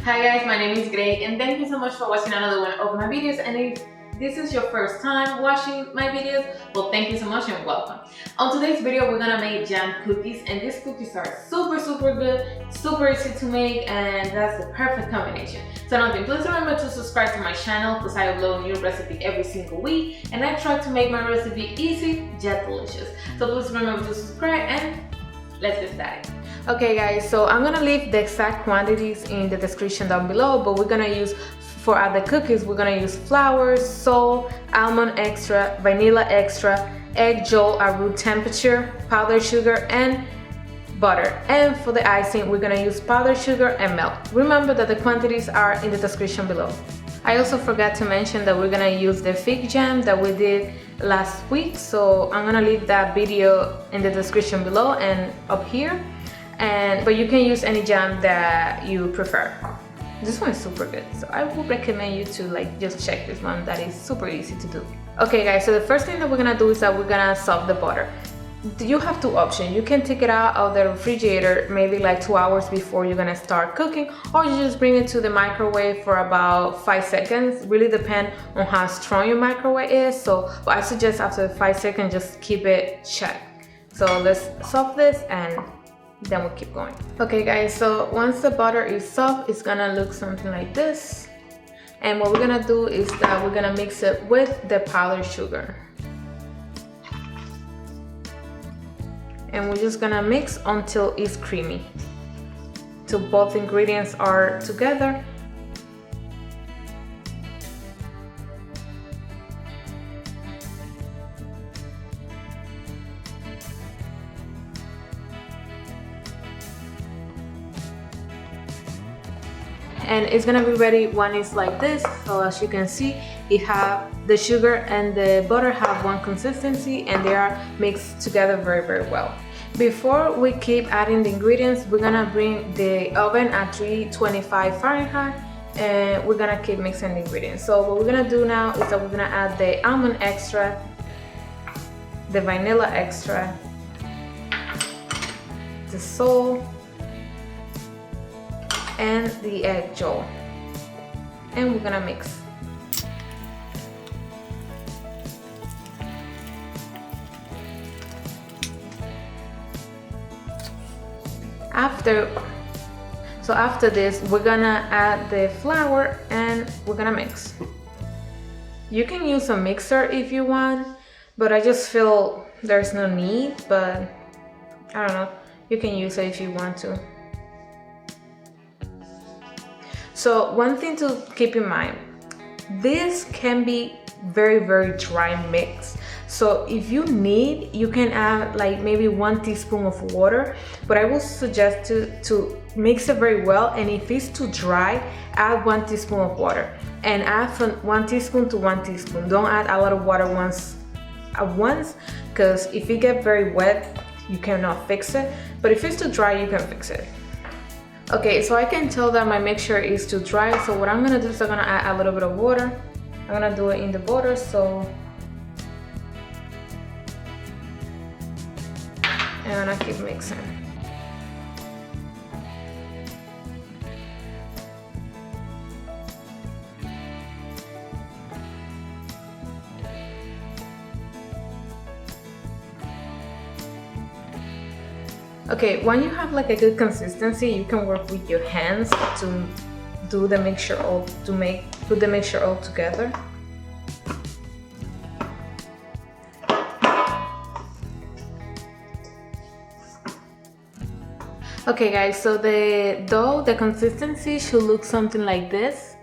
Hi guys, my name is Greg and thank you so much for watching another one of my videos. And if this is your first time watching my videos, well, thank you so much and welcome. On today's video, we're gonna make jam cookies, and these cookies are super good, super easy to make, and that's the perfect combination. So now please remember to subscribe to my channel because I upload new recipe every single week, and I try to make my recipe easy yet delicious. So please remember to subscribe and let's get started. Okay guys, so I'm gonna leave the exact quantities in the description down below, but we're gonna use, for other cookies, we're gonna use flour, salt, almond extra, vanilla extra, egg yolk at room temperature, powdered sugar, and butter. And for the icing, we're gonna use powdered sugar and milk. Remember that the quantities are in the description below. I also forgot to mention that we're gonna use the fig jam that we did last week, so I'm gonna leave that video in the description below and up here. But you can use any jam that you prefer. This one is super good, so I would recommend you to just check this one. That is super easy to do. Okay guys, so the first thing that we're gonna do is that we're gonna soak the butter. You have two options. You can take it out of the refrigerator maybe like 2 hours before you're gonna start cooking, or you just bring it to the microwave for about 5 seconds. Really depend on how strong your microwave is. So I suggest after 5 seconds just keep it checked. So let's soak this and then we'll keep going. Okay guys, so once the butter is soft, it's gonna look something like this. And what we're gonna do is that we're gonna mix it with the powdered sugar. And we're just gonna mix until it's creamy, till both ingredients are together. And it's gonna be ready when it's like this. So as you can see, it have the sugar and the butter have one consistency, and they are mixed together very well. Before we keep adding the ingredients, we're gonna bring the oven at 325 Fahrenheit, and we're gonna keep mixing the ingredients. So what we're gonna do now is that we're gonna add the almond extra, the vanilla extra, the salt, and the egg yolk, and we're gonna mix. After this, we're gonna add the flour and we're gonna mix. You can use a mixer if you want, but I just feel there's no need, but I don't know, you can use it if you want to. So one thing to keep in mind, this can be very dry mix. So if you need, you can add like maybe 1 teaspoon of water, but I will suggest to mix it very well. And if it's too dry, add 1 teaspoon of water, and add from 1 teaspoon to 1 teaspoon. Don't add a lot of water at once, because if it gets very wet, you cannot fix it. But if it's too dry, you can fix it. Okay, so I can tell that my mixture is too dry, so what I'm gonna do is I'm gonna add a little bit of water. I'm gonna do it in the border, so I'm gonna keep mixing. Okay, when you have like a good consistency, you can work with your hands to do the mixture put the mixture all together. Okay guys, so the dough, the consistency should look something like this.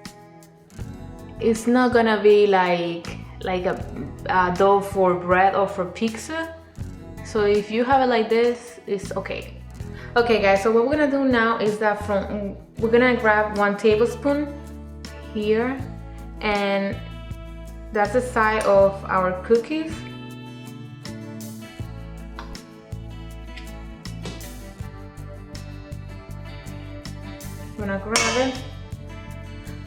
It's not gonna be like a dough for bread or for pizza. So if you have it like this, it's okay. Okay guys, so what we're gonna do now is that we're gonna grab 1 tablespoon here, and that's the size of our cookies. I'm gonna grab it.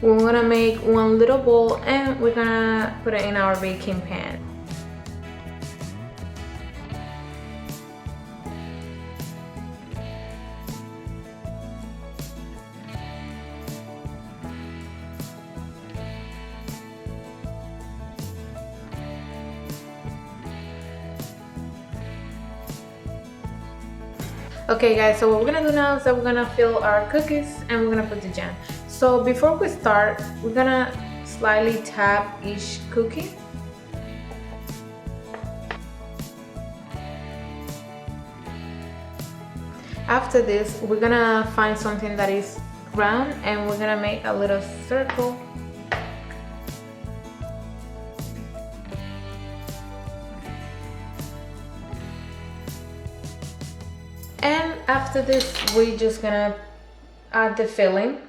We're gonna make 1 little bowl, and we're gonna put it in our baking pan. Okay guys, so what we're gonna do now is that we're gonna fill our cookies and we're gonna put the jam. So before we start, we're gonna slightly tap each cookie. After this, we're gonna find something that is round and we're gonna make a little circle. And after this, we're just gonna add the filling.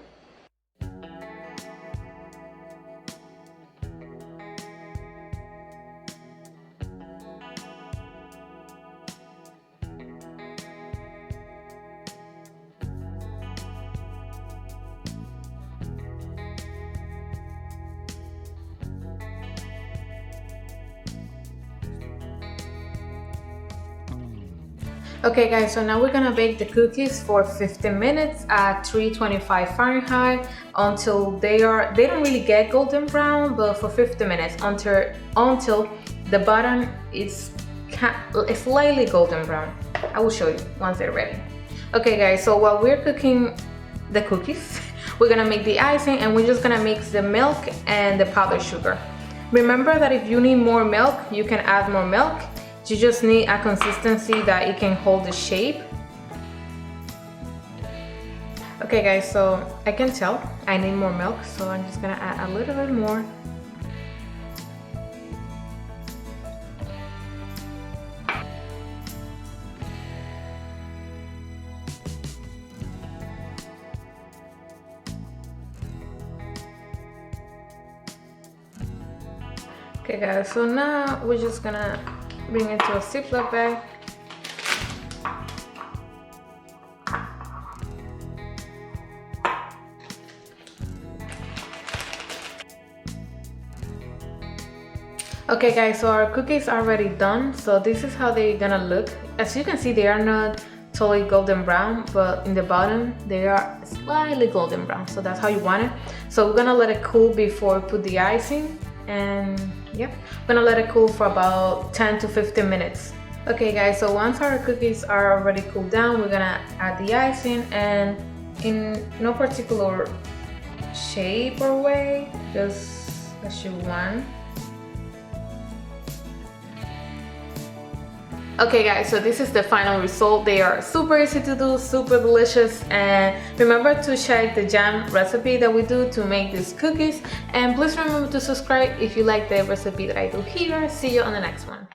Okay guys, so now we're gonna bake the cookies for 15 minutes at 325 Fahrenheit until they don't really get golden brown, but for 50 minutes until the bottom is slightly golden brown. I will show you once they're ready. Okay guys, so while we're cooking the cookies, we're gonna make the icing and we're just gonna mix the milk and the powdered sugar. Remember that if you need more milk, you can add more milk. You just need a consistency that it can hold the shape. Okay guys, so I can tell I need more milk, so I'm just gonna add a little bit more. Okay guys, so now we're just gonna bring it to a Ziploc bag. Okay guys, so our cookies are already done. So this is how they're gonna look. As you can see, they are not totally golden brown, but in the bottom they are slightly golden brown. So that's how you want it. So we're gonna let it cool before we put the icing. And yep, I'm gonna let it cool for about 10 to 15 minutes. Okay guys, so once our cookies are already cooled down, we're gonna add the icing, and in no particular shape or way, just as you want. Okay guys, so this is the final result. They are super easy to do, super delicious, and remember to check the jam recipe that we do to make these cookies, and please remember to subscribe if you like the recipe that I do here. See you on the next one.